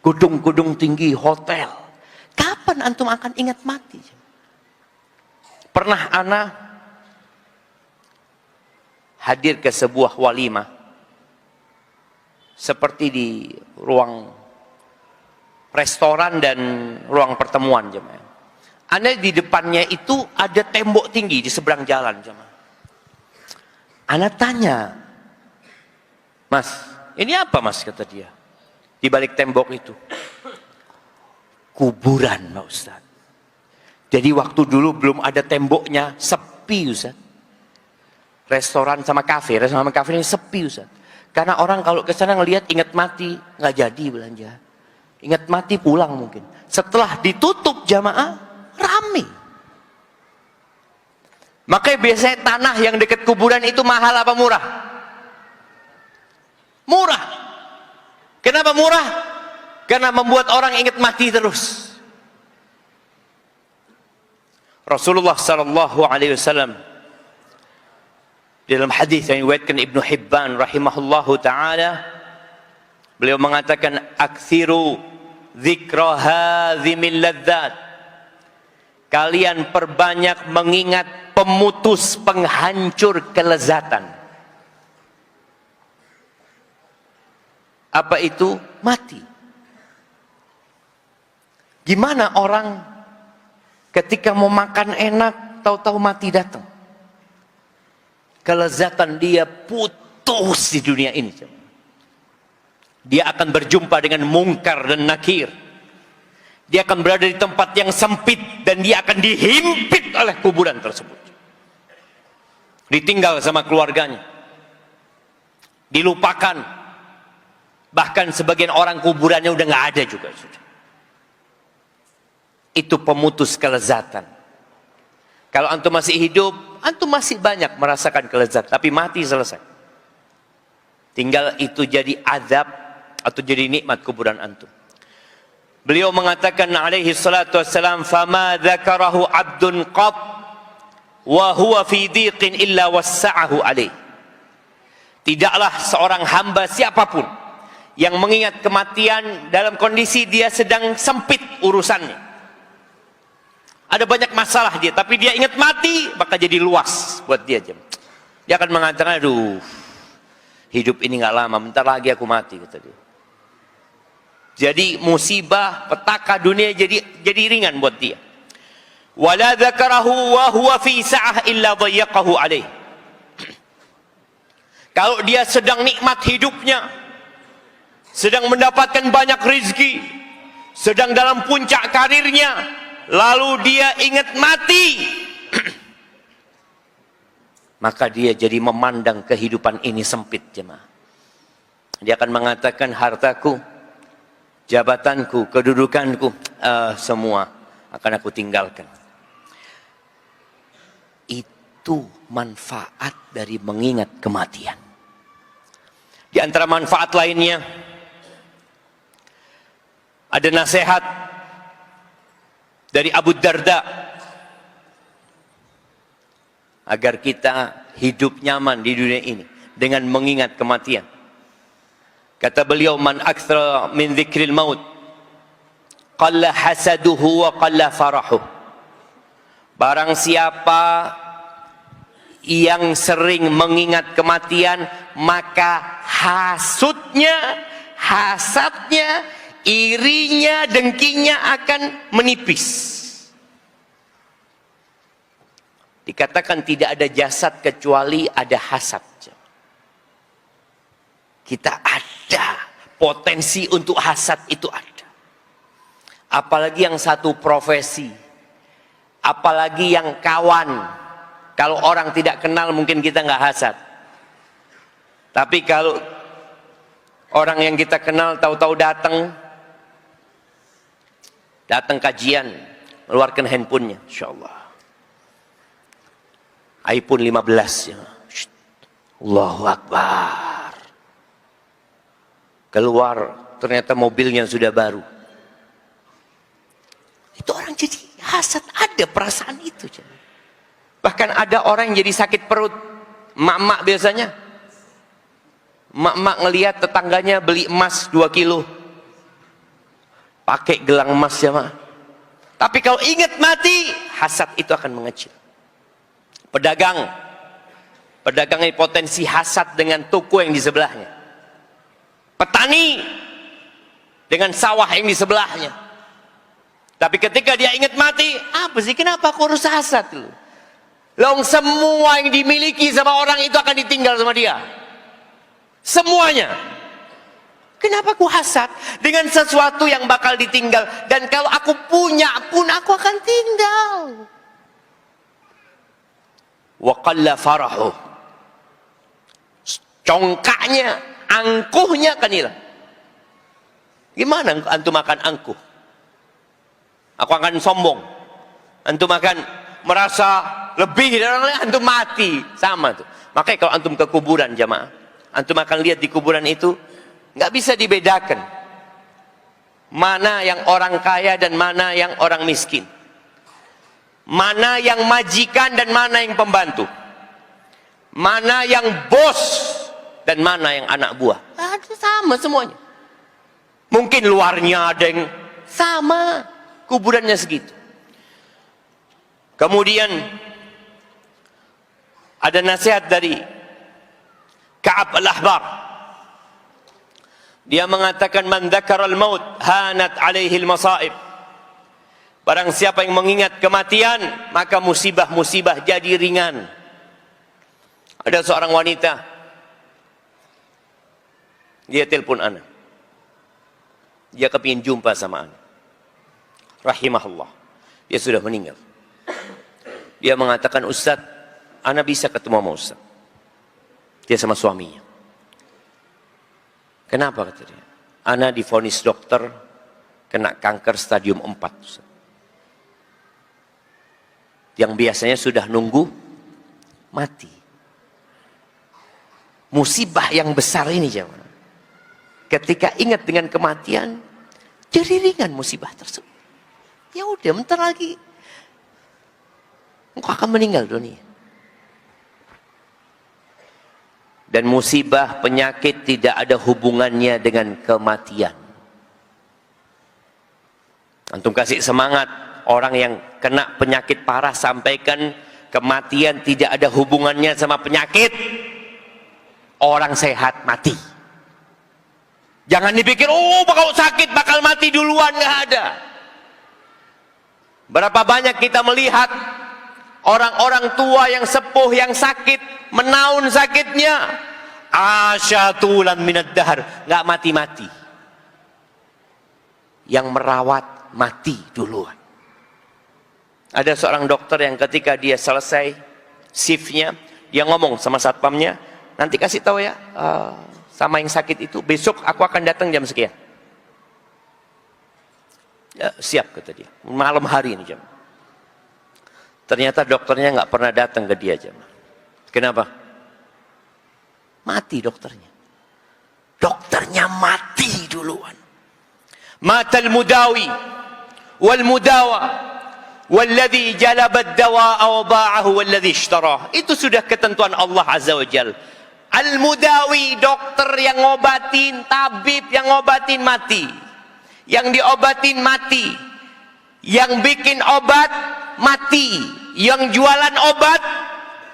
gedung-gedung tinggi, hotel. Kapan antum akan ingat mati? Pernah ana hadir ke sebuah walimah, seperti di ruang restoran dan ruang pertemuan, jemaah. Ana di depannya itu ada tembok tinggi di seberang jalan, jemaah. Ana tanya, Mas, ini apa Mas, kata dia. Di balik tembok itu. Kuburan, Pak Ustaz. Jadi waktu dulu belum ada temboknya, sepi Ustaz. Restoran sama kafe ini sepi Ustaz. Karena orang kalau ke sana ngelihat ingat mati, nggak jadi belanja. Ingat mati pulang mungkin. Setelah ditutup jamaah, rame. Makanya biasanya tanah yang dekat kuburan itu mahal apa murah? Murah. Kenapa murah? Karena membuat orang ingat mati terus. Rasulullah sallallahu alaihi wasallam dalam hadis yang diriwayatkan Ibnu Hibban rahimahullahu taala, beliau mengatakan aktsiru dzikra hadzimil ladzat. Kalian perbanyak mengingat pemutus penghancur kelezatan. Apa itu? Mati. Gimana orang ketika mau makan enak, tahu-tahu mati datang. Kelezatan dia putus di dunia ini. Dia akan berjumpa dengan mungkar dan nakir. Dia akan berada di tempat yang sempit dan dia akan dihimpit oleh kuburan tersebut. Ditinggal sama keluarganya. Dilupakan. Bahkan sebagian orang kuburannya udah nggak ada juga. Itu pemutus kelezatan. Kalau antum masih hidup, antum masih banyak merasakan kelezatan. Tapi mati selesai. Tinggal itu jadi azab atau jadi nikmat kuburan antum. Beliau mengatakan alaihi salatu wassalam, fama dzakarahu 'abdun qat wa huwa fi dhiqin illa wassa'ahu alaih. Tidaklah seorang hamba siapapun yang mengingat kematian dalam kondisi dia sedang sempit urusannya. Ada banyak masalah dia, tapi dia ingat mati, maka jadi luas buat dia. Dia akan mengatakan, aduh, hidup ini nggak lama, bentar lagi aku mati, kata dia. Jadi musibah, petaka dunia jadi ringan buat dia. Wala dzakarahu wa huwa fi sa'ah illa dhayyaqahu alaih. Kalau dia sedang nikmat hidupnya, sedang mendapatkan banyak rezeki, sedang dalam puncak karirnya, lalu dia ingat mati, maka dia jadi memandang kehidupan ini sempit, jemaah. Dia akan mengatakan hartaku, jabatanku, kedudukanku, semua akan aku tinggalkan. Itu manfaat dari mengingat kematian. Di antara manfaat lainnya, Ada nasihat dari Abu Darda agar kita hidup nyaman di dunia ini dengan mengingat kematian. Kata beliau, man aktsara min dzikril maut qalla hasaduhu wa qalla farahu. Barang siapa yang sering mengingat kematian, maka hasudnya, hasadnya, irinya, dengkinya akan menipis. Dikatakan tidak ada jasad kecuali ada hasad. Kita ada potensi untuk hasad, itu ada. Apalagi yang satu profesi, apalagi yang kawan. Kalau orang tidak kenal mungkin kita nggak hasad. Tapi kalau orang yang kita kenal tahu-tahu datang kajian, keluarkan handphonenya, insyaallah. iPhone 15 ya. Allahu Akbar. Keluar ternyata mobilnya sudah baru. Itu orang jadi hasad, ada perasaan itu. Bahkan ada orang yang jadi sakit perut. Mak-mak biasanya. Mak-mak ngelihat tetangganya beli emas 2 kilo. Pakai gelang emas ya mak. Tapi kalau ingat mati, hasad itu akan mengecil. Pedagang ini potensi hasad dengan toko yang di sebelahnya. Petani dengan sawah yang di sebelahnya. Tapi ketika dia ingat mati, apa sih, kenapa aku harus hasad lu? Long semua yang dimiliki sama orang itu akan ditinggal sama dia. Semuanya. Kenapa aku hasad dengan sesuatu yang bakal ditinggal? Dan kalau aku punya pun aku akan tinggal. Wa qalla farahu. Congkaknya, angkuhnya akan hilang. Gimana antum makan angkuh? Aku akan sombong. Antum akan merasa lebih dari orang lain, antum mati. Sama tuh. Makanya kalau antum ke kuburan jamaah, antum akan lihat di kuburan itu nggak bisa dibedakan mana yang orang kaya dan mana yang orang miskin, mana yang majikan dan mana yang pembantu, mana yang bos dan mana yang anak buah. Ada sama semuanya. Mungkin luarnya ada yang sama, kuburannya segitu. Kemudian ada nasihat dari Ka'ab al-Ahbar. Dia mengatakan, man dzakara al-maut hanat alaihi al-masaib. Barang siapa yang mengingat kematian, maka musibah-musibah jadi ringan. Ada seorang wanita, dia telepon ana. Dia kepingin jumpa sama ana. Rahimahullah. Dia sudah meninggal. Dia mengatakan, Ustaz, ana bisa ketemu sama Ustaz. Dia sama suaminya. Kenapa kata dia? Ana divonis dokter kena kanker stadium 4. Ustaz. Yang biasanya sudah nunggu mati. Musibah yang besar ini jemaah. Ketika ingat dengan kematian, jadi ringan musibah tersebut. Ya udah, bentar lagi engkau akan meninggal dunia. Dan musibah, penyakit tidak ada hubungannya dengan kematian. Antum kasih semangat orang yang kena penyakit parah, sampaikan kematian tidak ada hubungannya sama penyakit. Orang sehat mati. Jangan dipikir, oh kalau sakit bakal mati duluan, nggak ada. Berapa banyak kita melihat orang-orang tua yang sepuh yang sakit, menaun sakitnya, asyatulan minad dahar, nggak mati-mati. Yang merawat mati duluan. Ada seorang dokter yang ketika dia selesai shiftnya, dia ngomong sama satpamnya, nanti kasih tahu ya sama yang sakit itu, besok aku akan datang jam sekian. Ya, siap kata dia, malam hari ini jam. Ternyata dokternya nggak pernah datang ke dia jam. Kenapa? Mati dokternya. Dokternya mati duluan. Matal mudawi wal mudawa walladhi jalabad dawa'a wa ba'ahu walladhi ishtarah. Itu sudah ketentuan Allah Azza wa Jalla. Al-mudawi, dokter yang ngobatin, tabib yang ngobatin mati. Yang diobatin mati. Yang bikin obat mati. Yang jualan obat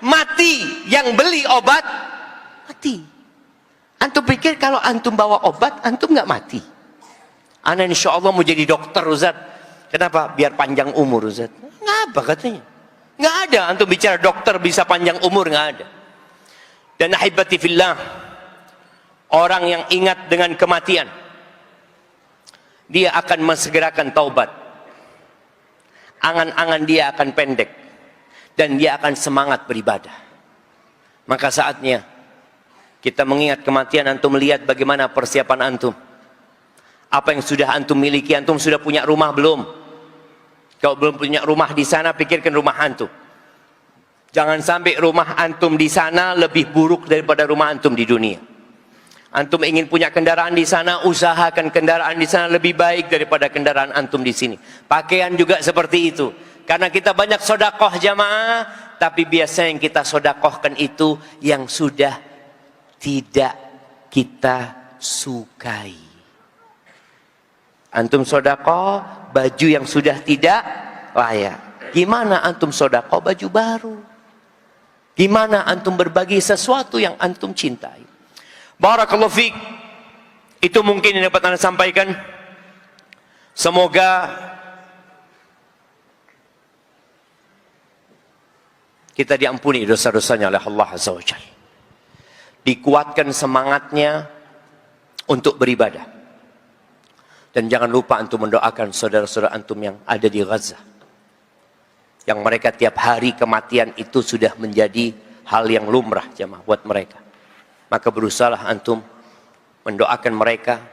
mati. Yang beli obat mati. Antum pikir kalau antum bawa obat, antum nggak mati? Ana insya Allah mau jadi dokter, Ustaz. Kenapa? Biar panjang umur, Ustaz. Ngapa katanya? Nggak ada. Antum bicara dokter bisa panjang umur, nggak ada. Dan ahibati fillah, orang yang ingat dengan kematian, dia akan mensegerakan taubat. Angan-angan dia akan pendek. Dan dia akan semangat beribadah. Maka saatnya kita mengingat kematian, antum melihat bagaimana persiapan antum. Apa yang sudah antum miliki, antum sudah punya rumah belum? Kalau belum punya rumah di sana, pikirkan rumah antum. Jangan sampai rumah antum di sana lebih buruk daripada rumah antum di dunia. Antum ingin punya kendaraan di sana, usahakan kendaraan di sana lebih baik daripada kendaraan antum di sini. Pakaian juga seperti itu. Karena kita banyak sodakoh jamaah, tapi biasanya yang kita sodakohkan itu yang sudah tidak kita sukai. Antum sodakoh baju yang sudah tidak layak. Gimana antum sodakoh baju baru? Gimana antum berbagi sesuatu yang antum cintai? Barakallahu fiik. Itu mungkin yang dapat Anda sampaikan. Semoga kita diampuni dosa-dosanya oleh Allah Azza wa Jalla. Dikuatkan semangatnya untuk beribadah. Dan jangan lupa antum mendoakan saudara-saudara antum yang ada di Gaza. Yang mereka tiap hari kematian itu sudah menjadi hal yang lumrah jemaah buat mereka. Maka berusahalah antum mendoakan mereka